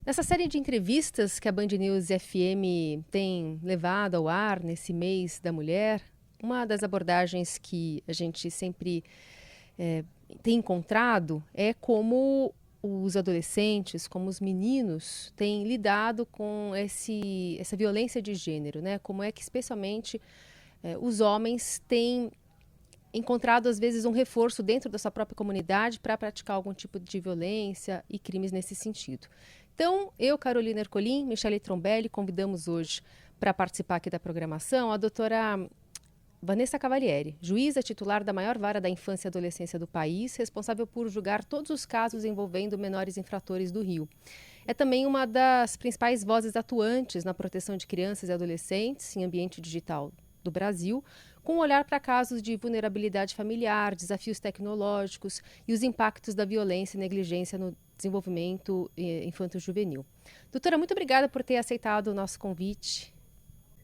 Nessa série de entrevistas que a Band News FM tem levado ao ar nesse mês da mulher, uma das abordagens que a gente sempre tem encontrado é como os adolescentes, como os meninos têm lidado com essa violência de gênero, né? Como é que especialmente os homens têm encontrado às vezes um reforço dentro da sua própria comunidade para praticar algum tipo de violência e crimes nesse sentido. Então, eu, Carolina Ercolim, Michele Trombelli, convidamos hoje para participar aqui da programação a doutora Vanessa Cavalieri, juíza titular da maior vara da infância e adolescência do país, responsável por julgar todos os casos envolvendo menores infratores do Rio. É também uma das principais vozes atuantes na proteção de crianças e adolescentes em ambiente digital do Brasil, com um olhar para casos de vulnerabilidade familiar, desafios tecnológicos e os impactos da violência e negligência no desenvolvimento infanto-juvenil. Doutora, muito obrigada por ter aceitado o nosso convite.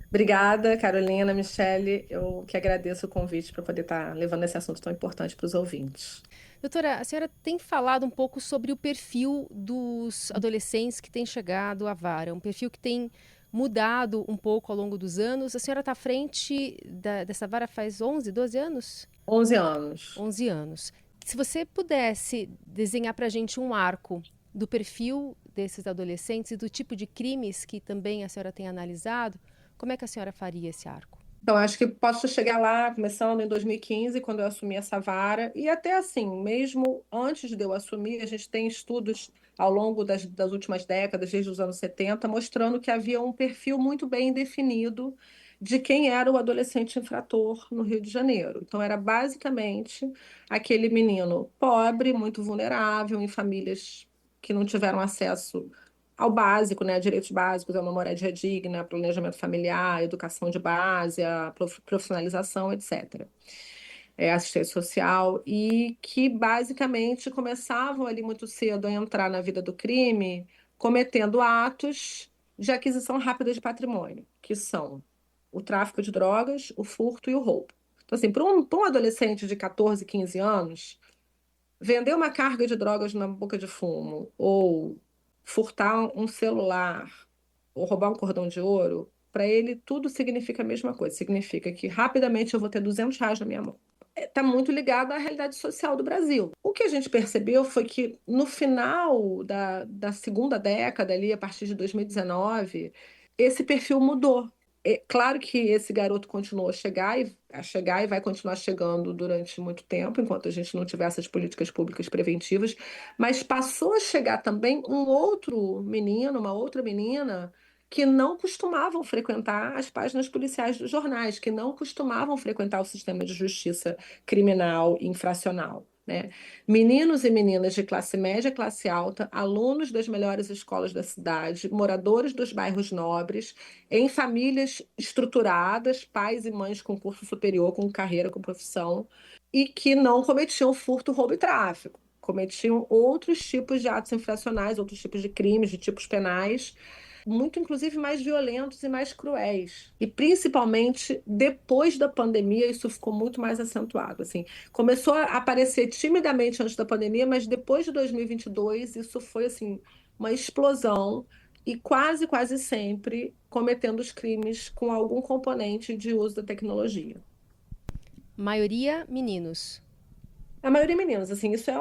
Obrigada, Carolina, Michele. Eu que agradeço o convite para poder estar levando esse assunto tão importante para os ouvintes. Doutora, a senhora tem falado um pouco sobre o perfil dos adolescentes que têm chegado à vara, um perfil que tem mudado um pouco ao longo dos anos. A senhora está à frente dessa vara faz 11, 12 anos? 11 anos. 11 anos. Se você pudesse desenhar para a gente um arco do perfil desses adolescentes e do tipo de crimes que também a senhora tem analisado, como é que a senhora faria esse arco? Então, acho que posso chegar lá, começando em 2015, quando eu assumi essa vara, e até assim, mesmo antes de eu assumir, a gente tem estudos ao longo das últimas décadas, desde os anos 70, mostrando que havia um perfil muito bem definido de quem era o adolescente infrator no Rio de Janeiro. Então, era basicamente aquele menino pobre, muito vulnerável, em famílias que não tiveram acesso ao básico, né, direitos básicos, a uma moradia digna, planejamento familiar, educação de base, a profissionalização, etc. Assistência social, e que basicamente começavam ali muito cedo a entrar na vida do crime, cometendo atos de aquisição rápida de patrimônio, que são o tráfico de drogas, o furto e o roubo. Então, assim, para um adolescente de 14, 15 anos, vender uma carga de drogas na boca de fumo, ou furtar um celular, ou roubar um cordão de ouro, para ele tudo significa a mesma coisa. Significa que rapidamente eu vou ter R$ 200 na minha mão. Está muito ligado à realidade social do Brasil. O que a gente percebeu foi que no final da segunda década, ali, a partir de 2019, esse perfil mudou. É claro que esse garoto continuou a chegar e vai continuar chegando durante muito tempo, enquanto a gente não tiver essas políticas públicas preventivas, mas passou a chegar também um outro menino, uma outra menina, que não costumavam frequentar as páginas policiais dos jornais, que não costumavam frequentar o sistema de justiça criminal e infracional, né? Meninos e meninas de classe média, classe alta, alunos das melhores escolas da cidade, moradores dos bairros nobres, em famílias estruturadas, pais e mães com curso superior, com carreira, com profissão, e que não cometiam furto, roubo e tráfico. Cometiam outros tipos de atos infracionais, outros tipos de crimes, de tipos penais, muito inclusive mais violentos e mais cruéis. E principalmente depois da pandemia, isso ficou muito mais acentuado. Assim, começou a aparecer timidamente antes da pandemia, mas depois de 2022, isso foi assim uma explosão e quase sempre cometendo os crimes com algum componente de uso da tecnologia. Maioria meninos. A maioria é meninos, assim, isso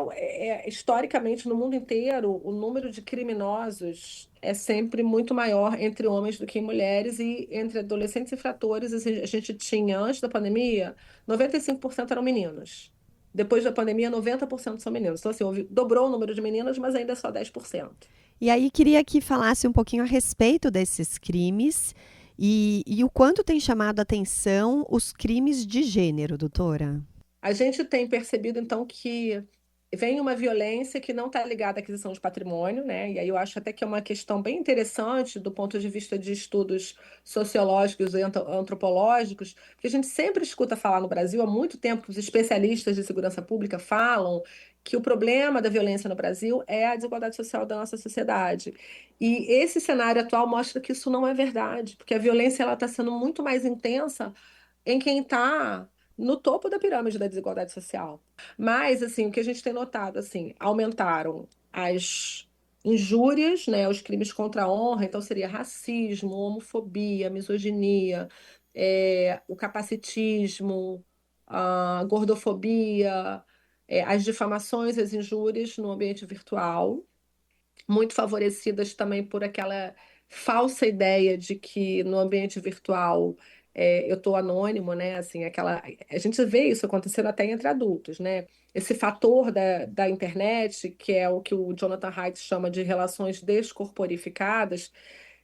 historicamente no mundo inteiro, o número de criminosos é sempre muito maior entre homens do que em mulheres, e entre adolescentes infratores, assim, a gente tinha, antes da pandemia, 95% eram meninos. Depois da pandemia, 90% são meninos. Então, assim, dobrou o número de meninas, mas ainda é só 10%. E aí queria que falasse um pouquinho a respeito desses crimes e o quanto tem chamado a atenção os crimes de gênero, doutora. A gente tem percebido, então, que vem uma violência que não está ligada à aquisição de patrimônio, né? E aí eu acho até que é uma questão bem interessante do ponto de vista de estudos sociológicos e antropológicos, que a gente sempre escuta falar no Brasil há muito tempo, que os especialistas de segurança pública falam que o problema da violência no Brasil é a desigualdade social da nossa sociedade. E esse cenário atual mostra que isso não é verdade, porque a violência ela está sendo muito mais intensa em quem está no topo da pirâmide da desigualdade social. Mas, assim, o que a gente tem notado, assim, aumentaram as injúrias, né, os crimes contra a honra, então seria racismo, homofobia, misoginia, o capacitismo, a gordofobia, as difamações, as injúrias no ambiente virtual, muito favorecidas também por aquela falsa ideia de que no ambiente virtual eu estou anônimo, né? Assim, a gente vê isso acontecendo até entre adultos, né? Esse fator da internet, que é o que o Jonathan Haidt chama de relações descorporificadas,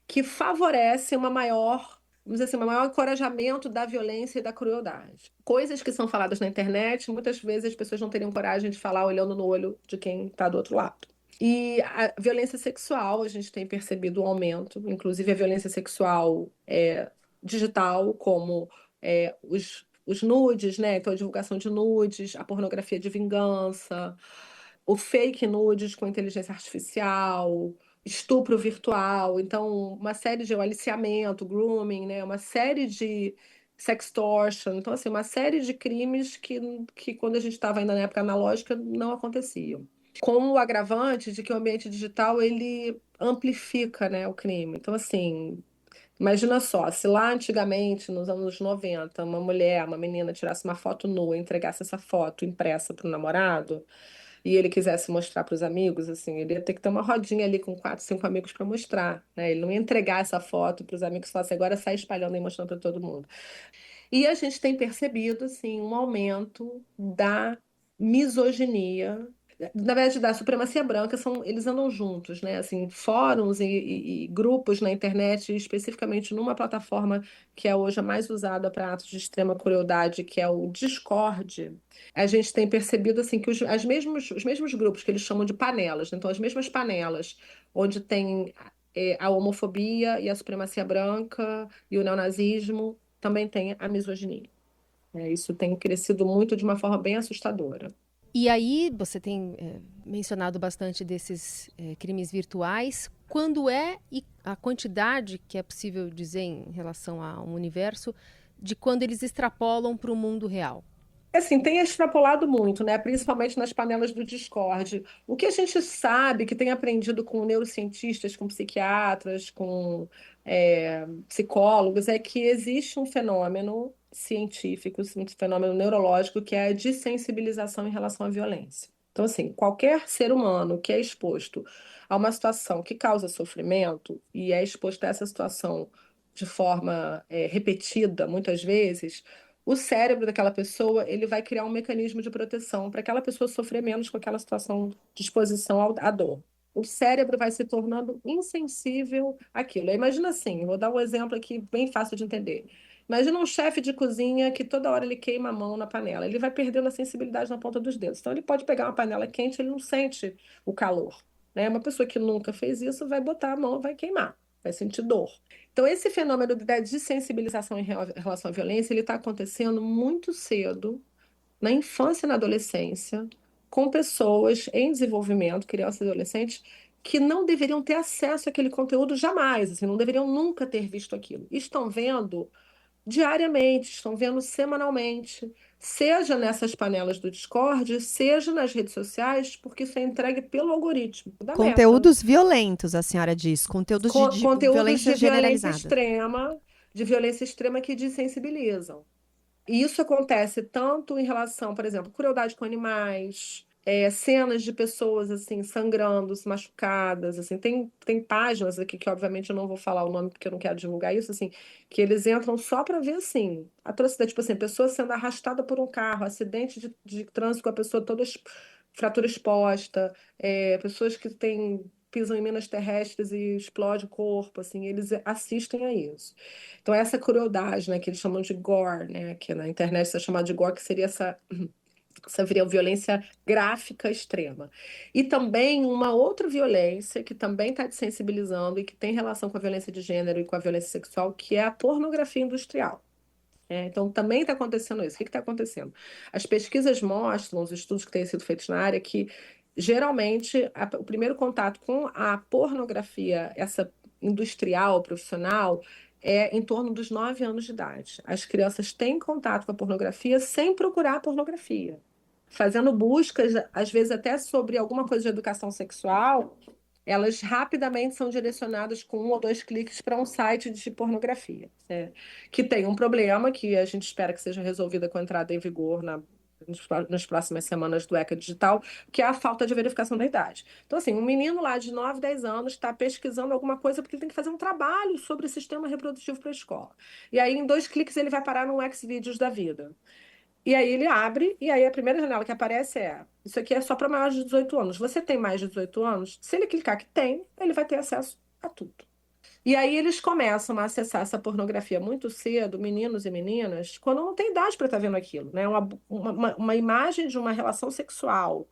que favorece uma maior, vamos dizer assim, um maior encorajamento da violência e da crueldade. Coisas que são faladas na internet, muitas vezes as pessoas não teriam coragem de falar olhando no olho de quem está do outro lado. E a violência sexual, a gente tem percebido um aumento, inclusive a violência sexual digital, como os nudes, né? Então, a divulgação de nudes, a pornografia de vingança, o fake nudes com inteligência artificial, estupro virtual. Então, uma série de aliciamento, grooming, né? Uma série de sextortion. Então, assim, uma série de crimes que quando a gente estava ainda na época analógica, não aconteciam com o agravante de que o ambiente digital ele amplifica, né, o crime. Então, assim, imagina só, se lá antigamente, nos anos 90, uma mulher, uma menina tirasse uma foto nua e entregasse essa foto impressa para o namorado, e ele quisesse mostrar para os amigos, assim, ele ia ter que ter uma rodinha ali com 4, 5 amigos para mostrar, né? Ele não ia entregar essa foto para os amigos e falar assim, agora sai espalhando e mostrando para todo mundo. E a gente tem percebido, assim, um aumento da misoginia, na verdade, da supremacia branca, eles andam juntos, né? Assim, fóruns e grupos na internet, especificamente numa plataforma que é hoje a mais usada para atos de extrema crueldade, que é o Discord. A gente tem percebido assim que os mesmos grupos que eles chamam de panelas, né? Então as mesmas panelas, onde tem a homofobia e a supremacia branca e o neonazismo, também tem a misoginia. Isso tem crescido muito de uma forma bem assustadora. E aí, você tem mencionado bastante desses crimes virtuais. Quando e a quantidade que é possível dizer em relação ao universo, de quando eles extrapolam para o mundo real? Assim, tem extrapolado muito, né? Principalmente nas panelas do Discord. O que a gente sabe, que tem aprendido com neurocientistas, com psiquiatras, com psicólogos, é que existe um fenômeno científico, um fenômeno neurológico, que é a dessensibilização em relação à violência. Então, assim, qualquer ser humano que é exposto a uma situação que causa sofrimento e é exposto a essa situação de forma repetida, muitas vezes, o cérebro daquela pessoa ele vai criar um mecanismo de proteção para aquela pessoa sofrer menos com aquela situação de exposição à dor. O cérebro vai se tornando insensível àquilo. Imagina assim, vou dar um exemplo aqui bem fácil de entender. Imagina um chefe de cozinha que toda hora ele queima a mão na panela. Ele vai perdendo a sensibilidade na ponta dos dedos. Então ele pode pegar uma panela quente, ele não sente o calor, né? Uma pessoa que nunca fez isso vai botar a mão, vai queimar, vai sentir dor. Então, esse fenômeno da dessensibilização em relação à violência, ele está acontecendo muito cedo, na infância e na adolescência, com pessoas em desenvolvimento, crianças e adolescentes, que não deveriam ter acesso àquele conteúdo jamais, assim, não deveriam nunca ter visto aquilo. Estão vendo diariamente, estão vendo semanalmente, seja nessas panelas do Discord, seja nas redes sociais, porque isso é entregue pelo algoritmo da Meta. Conteúdos violentos, a senhora diz, conteúdos de Conteúdos violência generalizada. de violência extrema que desensibilizam. E isso acontece tanto em relação, por exemplo, crueldade com animais, cenas de pessoas assim sangrando, se machucadas, assim, tem páginas aqui que obviamente eu não vou falar o nome porque eu não quero divulgar isso, assim, que eles entram só para ver assim, atrocidade, tipo assim, pessoa sendo arrastada por um carro, acidente de trânsito com a pessoa toda fratura exposta, pessoas que pisam em minas terrestres e explode o corpo, assim, eles assistem a isso. Então, essa crueldade, né, que eles chamam de gore, né, que na internet está chamado de gore, que seria essa violência gráfica extrema. E também uma outra violência que também está desensibilizando e que tem relação com a violência de gênero e com a violência sexual, que é a pornografia industrial. Então, também está acontecendo isso. O que está acontecendo? As pesquisas mostram, os estudos que têm sido feitos na área, que geralmente o primeiro contato com a pornografia, essa industrial, profissional, é em torno dos 9 anos de idade. As crianças têm contato com a pornografia sem procurar pornografia, fazendo buscas, às vezes até sobre alguma coisa de educação sexual, elas rapidamente são direcionadas com 1 ou 2 cliques para um site de pornografia, que tem um problema que a gente espera que seja resolvido com a entrada em vigor nas próximas semanas do ECA Digital, que é a falta de verificação da idade. Então, assim, um menino lá de 9, 10 anos está pesquisando alguma coisa porque ele tem que fazer um trabalho sobre o sistema reprodutivo para a escola. E aí, em 2 cliques, ele vai parar num Xvideos da vida. E aí ele abre, e aí a primeira janela que aparece é: isso aqui é só para maiores de 18 anos. Você tem mais de 18 anos? Se ele clicar que tem, ele vai ter acesso a tudo. E aí eles começam a acessar essa pornografia muito cedo, meninos e meninas, quando não tem idade para estar vendo aquilo, né? Uma imagem de uma relação sexual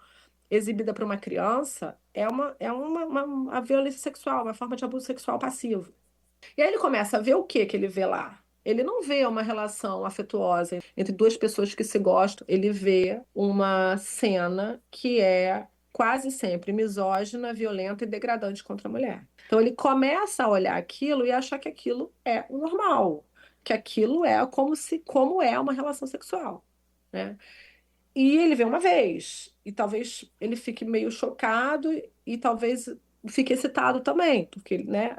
exibida para uma criança é uma violência sexual, uma forma de abuso sexual passivo. E aí ele começa a ver o que que ele vê lá? Ele não vê uma relação afetuosa entre duas pessoas que se gostam, ele vê uma cena que é quase sempre misógina, violenta e degradante contra a mulher. Então ele começa a olhar aquilo e achar que aquilo é o normal, que aquilo é como é uma relação sexual, né? E ele vê uma vez, e talvez ele fique meio chocado e talvez fique excitado também, porque, né,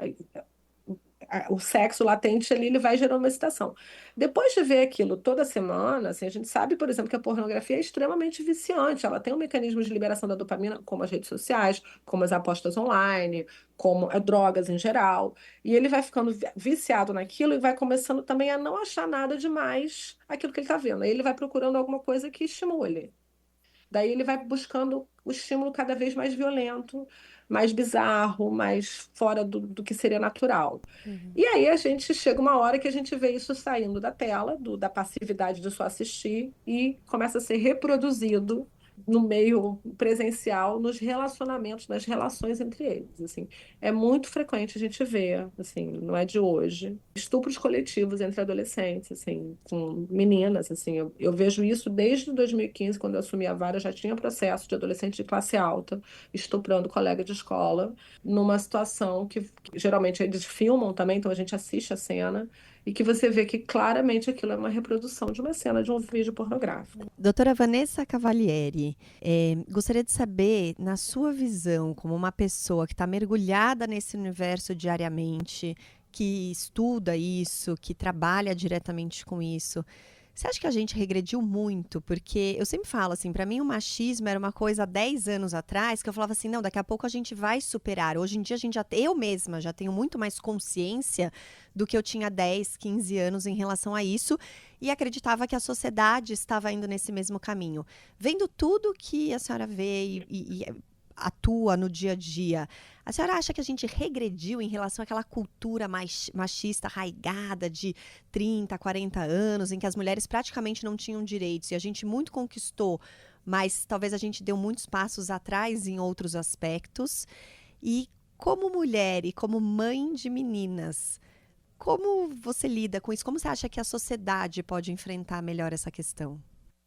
o sexo latente ali, ele vai gerando uma excitação. Depois de ver aquilo toda semana, assim, a gente sabe, por exemplo, que a pornografia é extremamente viciante. Ela tem um mecanismo de liberação da dopamina, como as redes sociais, como as apostas online, como drogas em geral. E ele vai ficando viciado naquilo e vai começando também a não achar nada demais aquilo que ele está vendo. Aí ele vai procurando alguma coisa que estimule. Daí ele vai buscando o estímulo cada vez mais violento, mais bizarro, mais fora do que seria natural. Uhum. E aí a gente chega uma hora que a gente vê isso saindo da tela, da passividade de só assistir, e começa a ser reproduzido no meio presencial, nos relacionamentos, nas relações entre eles. Assim, é muito frequente a gente ver, assim, não é de hoje, estupros coletivos entre adolescentes, assim, com meninas, assim, eu vejo isso desde 2015, quando eu assumi a vara, já tinha processo de adolescente de classe alta estuprando colega de escola, numa situação que geralmente eles filmam também, então a gente assiste a cena, e que você vê que claramente aquilo é uma reprodução de uma cena de um vídeo pornográfico. Doutora Vanessa Cavalieri, gostaria de saber, na sua visão, como uma pessoa que está mergulhada nesse universo diariamente, que estuda isso, que trabalha diretamente com isso, você acha que a gente regrediu muito? Porque eu sempre falo assim, para mim o machismo era uma coisa há 10 anos atrás, que eu falava assim, não, daqui a pouco a gente vai superar. Hoje em dia eu mesma já tenho muito mais consciência do que eu tinha 10, 15 anos em relação a isso e acreditava que a sociedade estava indo nesse mesmo caminho. Vendo tudo que a senhora vê e atua no dia a dia, a senhora acha que a gente regrediu em relação àquela cultura mais machista arraigada de 30, 40 anos, em que as mulheres praticamente não tinham direitos e a gente muito conquistou, mas talvez a gente deu muitos passos atrás em outros aspectos? E como mulher e como mãe de meninas, como você lida com isso? Como você acha que a sociedade pode enfrentar melhor essa questão?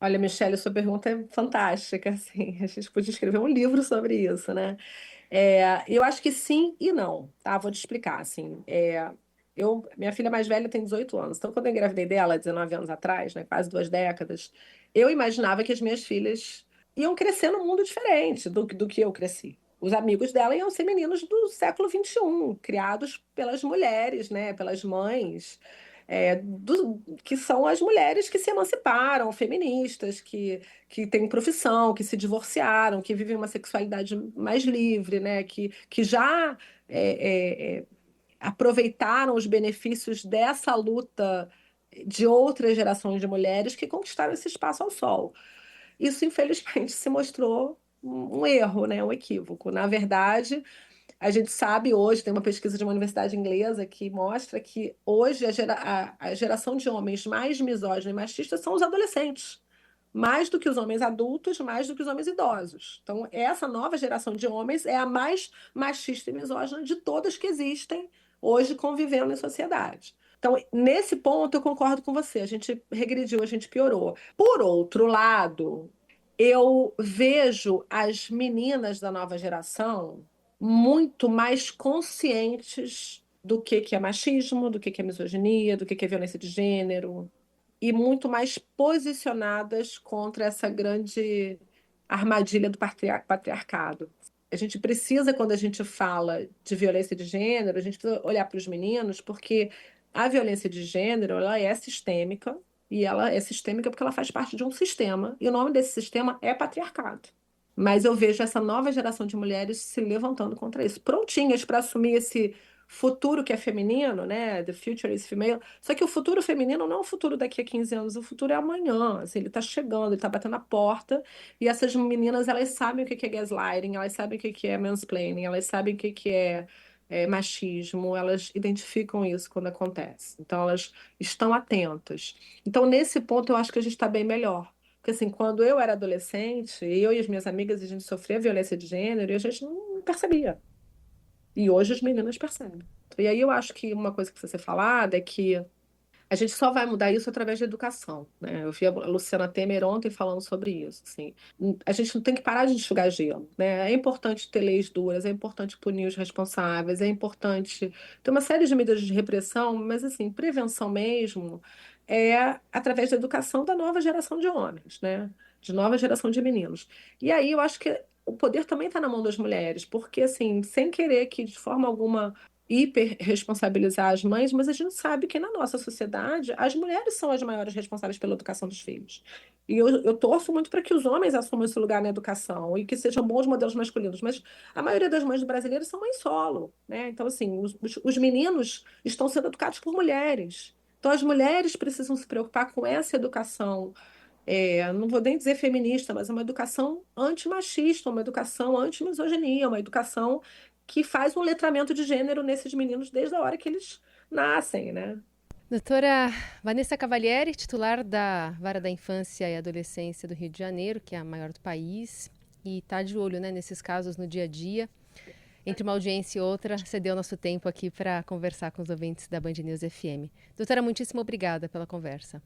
Olha, Michelle, sua pergunta é fantástica, assim, a gente podia escrever um livro sobre isso, né? Eu acho que sim e não, tá? Vou te explicar, assim, minha filha mais velha tem 18 anos, então quando eu engravidei dela, 19 anos atrás, né, quase 2 décadas, eu imaginava que as minhas filhas iam crescer num mundo diferente do que eu cresci. Os amigos dela iam ser meninos do século XXI, criados pelas mulheres, né, pelas mães, que são as mulheres que se emanciparam, feministas, que têm profissão, que se divorciaram, que vivem uma sexualidade mais livre, né? Que já é, é, é, aproveitaram os benefícios dessa luta de outras gerações de mulheres que conquistaram esse espaço ao sol. Isso, infelizmente, se mostrou um erro, né? Um equívoco. Na verdade, a gente sabe hoje, tem uma pesquisa de uma universidade inglesa que mostra que hoje a geração de homens mais misógina e machista são os adolescentes. Mais do que os homens adultos, mais do que os homens idosos. Então, essa nova geração de homens é a mais machista e misógina de todas que existem hoje convivendo em sociedade. Então, nesse ponto, eu concordo com você. A gente regrediu, a gente piorou. Por outro lado, eu vejo as meninas da nova geração muito mais conscientes do que é machismo, do que é misoginia, do que é violência de gênero, e muito mais posicionadas contra essa grande armadilha do patriarcado. a gente precisa, quando a gente fala de violência de gênero, a gente precisa olhar para os meninos, porque a violência de gênero, ela é sistêmica, e ela é sistêmica porque ela faz parte de um sistema, e o nome desse sistema é patriarcado. Mas eu vejo essa nova geração de mulheres se levantando contra isso, prontinhas para assumir esse futuro que é feminino, né? The future is female. Só que o futuro feminino não é o futuro daqui a 15 anos, o futuro é amanhã. Assim, ele está chegando, ele está batendo na porta. E essas meninas, elas sabem o que é gaslighting, elas sabem o que é mansplaining, elas sabem o que é machismo, elas identificam isso quando acontece. Então, elas estão atentas. Então, nesse ponto, eu acho que a gente está bem melhor. Porque, assim, quando eu era adolescente, eu e as minhas amigas, a gente sofria violência de gênero e a gente não percebia. E hoje as meninas percebem. E aí eu acho que uma coisa que precisa ser falada é que a gente só vai mudar isso através da educação, né? Eu vi a Luciana Temer ontem falando sobre isso, assim. A gente não tem que parar de enxugar gelo, né? É importante ter leis duras, é importante punir os responsáveis, é importante ter uma série de medidas de repressão, mas, assim, prevenção mesmo é através da educação da nova geração de homens, né? De nova geração de meninos. E aí eu acho que o poder também está na mão das mulheres, porque, assim, sem querer que de forma alguma hiper responsabilizar as mães, mas a gente sabe que na nossa sociedade as mulheres são as maiores responsáveis pela educação dos filhos. E eu torço muito para que os homens assumam esse lugar na educação e que sejam bons modelos masculinos, mas a maioria das mães brasileiras são mães solo, né? Então, assim, os meninos estão sendo educados por mulheres. Então, as mulheres precisam se preocupar com essa educação, não vou nem dizer feminista, mas é uma educação antimachista, uma educação anti-misoginia, uma educação que faz um letramento de gênero nesses meninos desde a hora que eles nascem, né? Doutora Vanessa Cavalieri, titular da Vara da Infância e Adolescência do Rio de Janeiro, que é a maior do país, e está de olho, né, nesses casos no dia a dia. Entre uma audiência e outra, cedeu nosso tempo aqui para conversar com os ouvintes da Band News FM. Doutora, muitíssimo obrigada pela conversa.